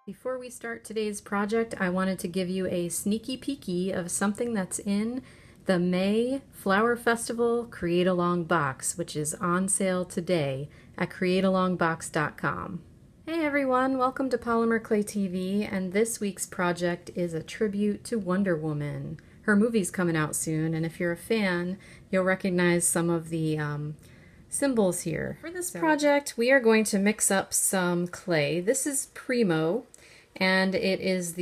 Before we start today's project, I wanted to give you a sneaky peeky of something that's in the May Flower Festival Create Along box, which is on sale today at createalongbox.com. Hey everyone, welcome to Polymer Clay TV, and this week's project is a tribute to Wonder Woman. Her movie's coming out soon, and if you're a fan, you'll recognize some of the symbols here. For this project, we are going to mix up some clay. This is Premo, and it is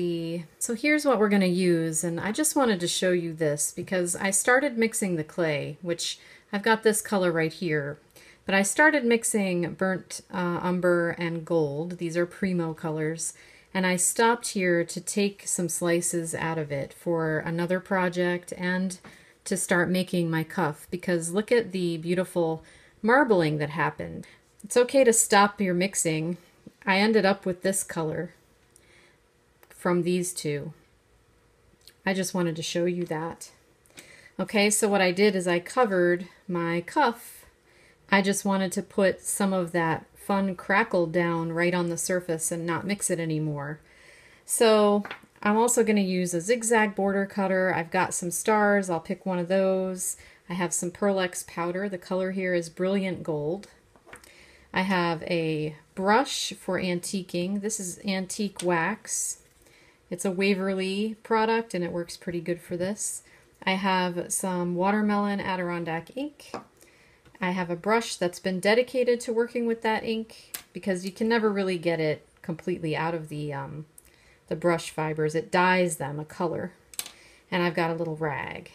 so here's what we're going to use, and I just wanted to show you this because I started mixing the clay, which I've got this color right here, but I started mixing burnt umber and gold. These are Premo colors, and I stopped here to take some slices out of it for another project and to start making my cuff, because look at the beautiful marbling that happened. It's okay to stop your mixing. I ended up with this color from these two. I just wanted to show you that. Okay, so what I did is I covered my cuff. I just wanted to put some of that fun crackle down right on the surface and not mix it anymore. So I'm also going to use a zigzag border cutter. I've got some stars. I'll pick one of those. I have some Pearl-Ex powder. The color here is Brilliant Gold. I have a brush for antiquing. This is Antique Wax. It's a Waverly product and it works pretty good for this. I have some Watermelon Adirondack ink. I have a brush that's been dedicated to working with that ink because you can never really get it completely out of the brush fibers. It dyes them a color. And I've got a little rag.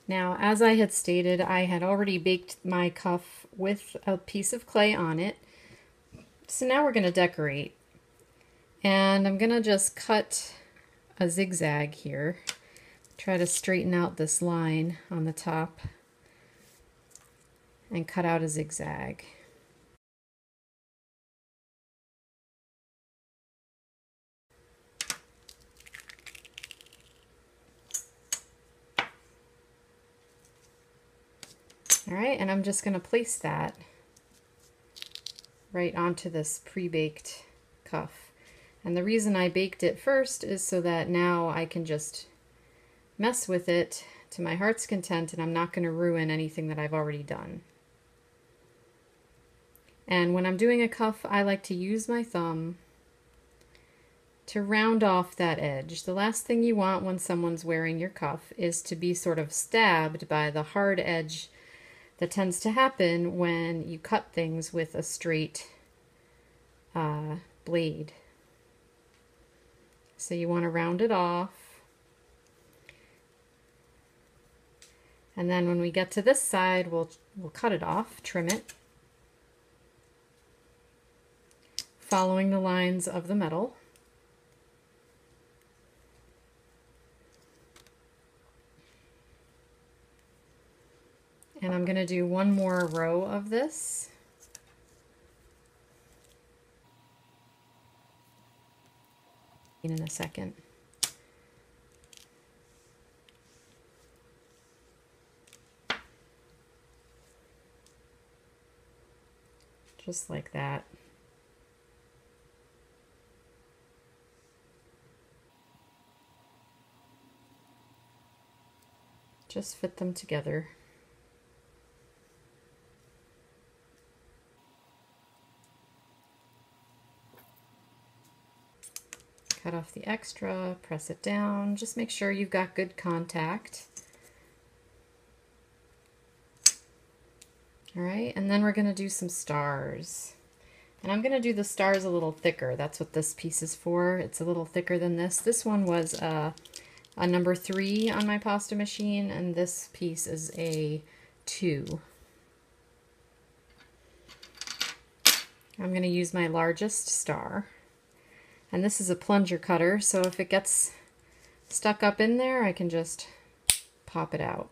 Now, as I had stated, I had already baked my cuff with a piece of clay on it. So now we're going to decorate. And I'm going to just cut a zigzag here. Try to straighten out this line on the top and cut out a zigzag. Alright, and I'm just going to place that right onto this pre-baked cuff. And the reason I baked it first is so that now I can just mess with it to my heart's content and I'm not going to ruin anything that I've already done. And when I'm doing a cuff, I like to use my thumb to round off that edge. The last thing you want when someone's wearing your cuff is to be sort of stabbed by the hard edge that tends to happen when you cut things with a straight blade. So you want to round it off. And then when we get to this side, we'll cut it off, trim it, following the lines of the metal. And I'm going to do one more row of this. In a second. Just like that. Just fit them together. Cut off the extra, press it down. Just make sure you've got good contact. All right, and then we're going to do some stars. And I'm going to do the stars a little thicker. That's what this piece is for. It's a little thicker than this. This one was a number 3 on my pasta machine, and this piece is a 2. I'm going to use my largest star. And this is a plunger cutter, so if it gets stuck up in there, I can just pop it out.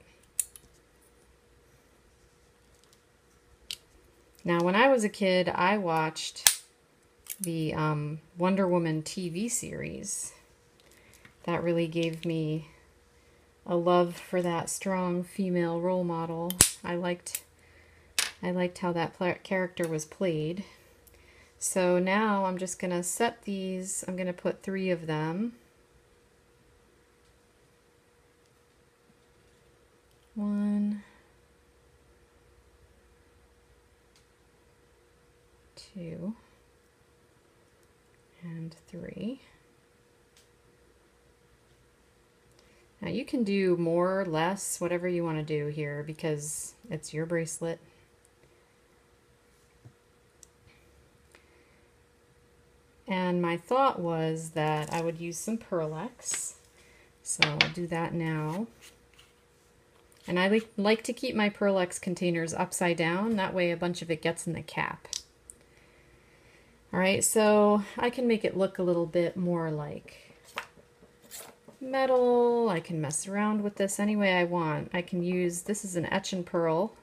Now, when I was a kid, I watched the Wonder Woman TV series. That really gave me a love for that strong female role model. I liked how that character was played. So now I'm just going to set these, I'm going to put 3 of them. 1, 2, and 3. Now you can do more or less, whatever you want to do here, because it's your bracelet. And my thought was that I would use some Pearl-Ex, so I'll do that now. And I like to keep my Pearl-Ex containers upside down, that way a bunch of it gets in the cap. Alright, so I can make it look a little bit more like metal. I can mess around with this any way I want. I can use, this is an etch and pearl,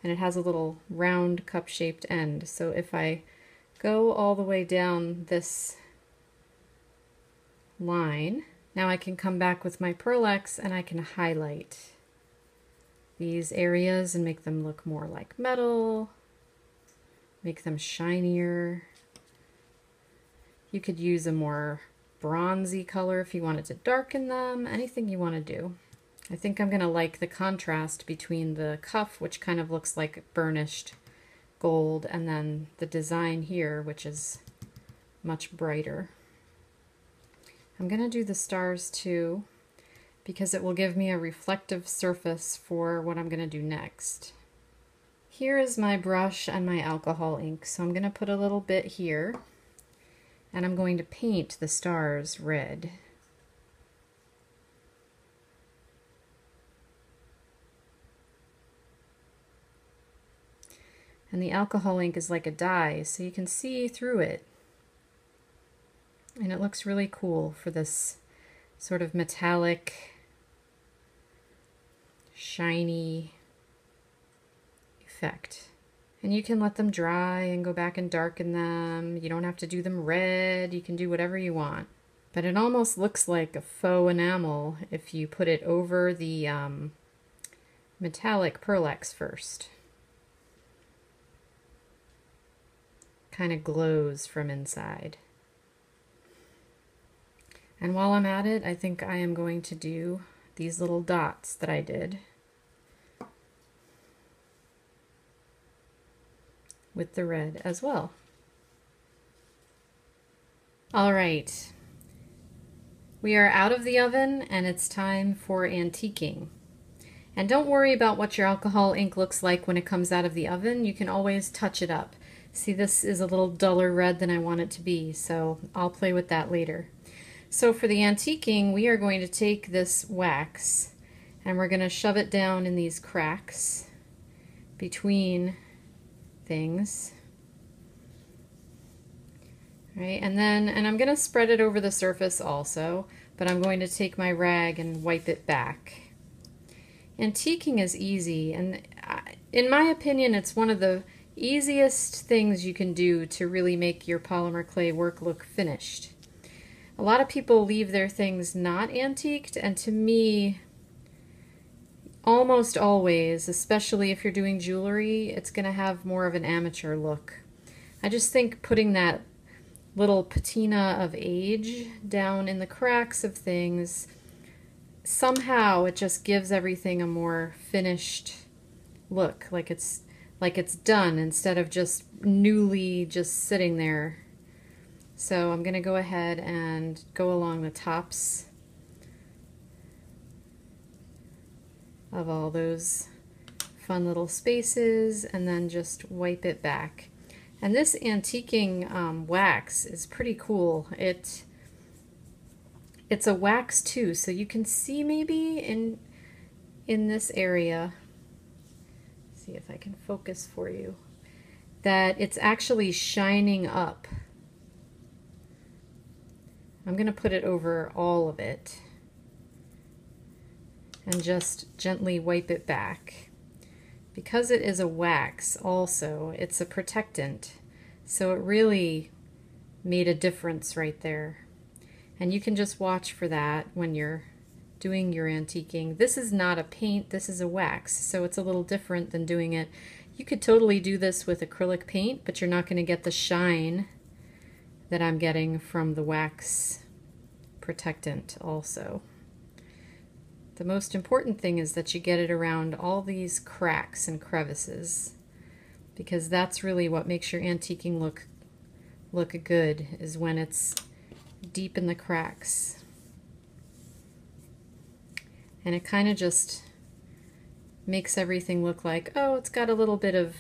and it has a little round cup-shaped end. So if I go all the way down this line, now I can come back with my Pearl-Ex and I can highlight these areas and make them look more like metal, make them shinier. You could use a more bronzy color if you wanted to darken them, anything you want to do. I think I'm going to like the contrast between the cuff, which kind of looks like burnished gold, and then the design here, which is much brighter. I'm going to do the stars too, because it will give me a reflective surface for what I'm going to do next. Here is my brush and my alcohol ink, so I'm going to put a little bit here, and I'm going to paint the stars red. And the alcohol ink is like a dye, so you can see through it. And it looks really cool for this sort of metallic, shiny effect. And you can let them dry and go back and darken them. You don't have to do them red. You can do whatever you want. But it almost looks like a faux enamel if you put it over the metallic Pearl-Ex first. Kind of glows from inside. And while I'm at it, I think I am going to do these little dots that I did with the red as well. All right, we are out of the oven and it's time for antiquing. And don't worry about what your alcohol ink looks like when it comes out of the oven. You can always touch it up. See, this is a little duller red than I want it to be, so I'll play with that later. So for the antiquing, we are going to take this wax and we're going to shove it down in these cracks between things. Right, and I'm going to spread it over the surface also, but I'm going to take my rag and wipe it back. Antiquing is easy, and in my opinion, it's one of the easiest things you can do to really make your polymer clay work look finished. A lot of people leave their things not antiqued, and to me, almost always, especially if you're doing jewelry, it's going to have more of an amateur look. I just think putting that little patina of age down in the cracks of things, somehow it just gives everything a more finished look, like it's done instead of just newly just sitting there. So I'm going to go ahead and go along the tops of all those fun little spaces and then just wipe it back. And this antiquing wax is pretty cool. It's a wax too, so you can see maybe in this area, see if I can focus for you, that it's actually shining up. I'm going to put it over all of it and just gently wipe it back. Because it is a wax also, it's a protectant, so it really made a difference right there. And you can just watch for that when you're doing your antiquing. This is not a paint, this is a wax, so it's a little different than doing it. You could totally do this with acrylic paint, but you're not going to get the shine that I'm getting from the wax protectant also. The most important thing is that you get it around all these cracks and crevices, because that's really what makes your antiquing look good, is when it's deep in the cracks. And it kind of just makes everything look like, oh, it's got a little bit of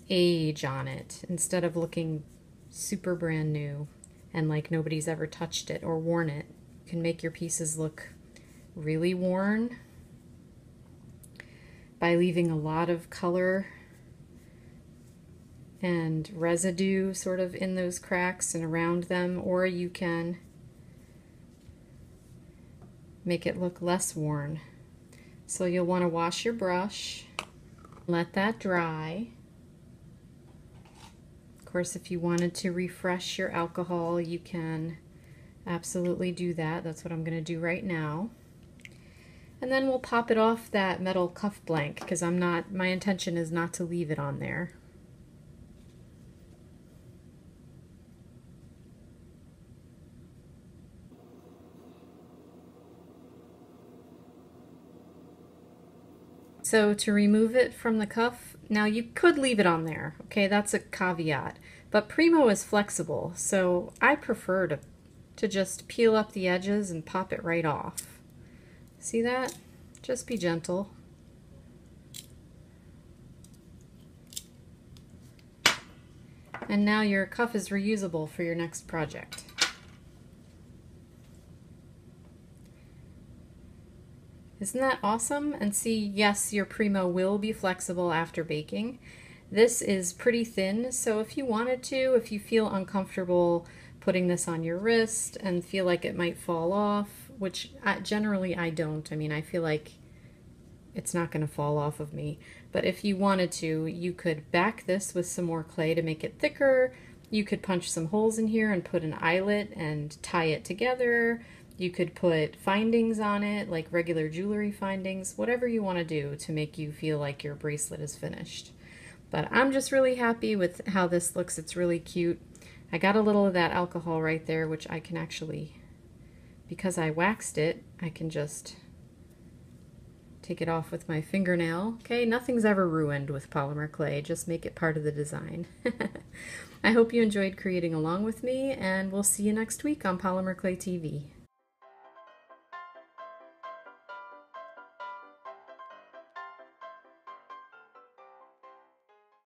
age on it, instead of looking super brand new and like nobody's ever touched it or worn it. You can make your pieces look really worn by leaving a lot of color and residue sort of in those cracks and around them, or you can make it look less worn. So you'll want to wash your brush, let that dry. Of course, if you wanted to refresh your alcohol, you can absolutely do that. That's what I'm going to do right now. And then we'll pop it off that metal cuff blank, because my intention is not to leave it on there. So to remove it from the cuff, now you could leave it on there, okay, that's a caveat, but Premo is flexible, so I prefer to just peel up the edges and pop it right off. See that? Just be gentle. And now your cuff is reusable for your next project. Isn't that awesome? And see, yes, your Premo will be flexible after baking. This is pretty thin, so if you wanted to, if you feel uncomfortable putting this on your wrist and feel like it might fall off, which generally I don't. I mean, I feel like it's not going to fall off of me. But if you wanted to, you could back this with some more clay to make it thicker. You could punch some holes in here and put an eyelet and tie it together. You could put findings on it, like regular jewelry findings, whatever you want to do to make you feel like your bracelet is finished. But I'm just really happy with how this looks. It's really cute. I got a little of that alcohol right there, which I can actually, because I waxed it, I can just take it off with my fingernail. Okay, nothing's ever ruined with polymer clay. Just make it part of the design. I hope you enjoyed creating along with me, and we'll see you next week on Polymer Clay TV.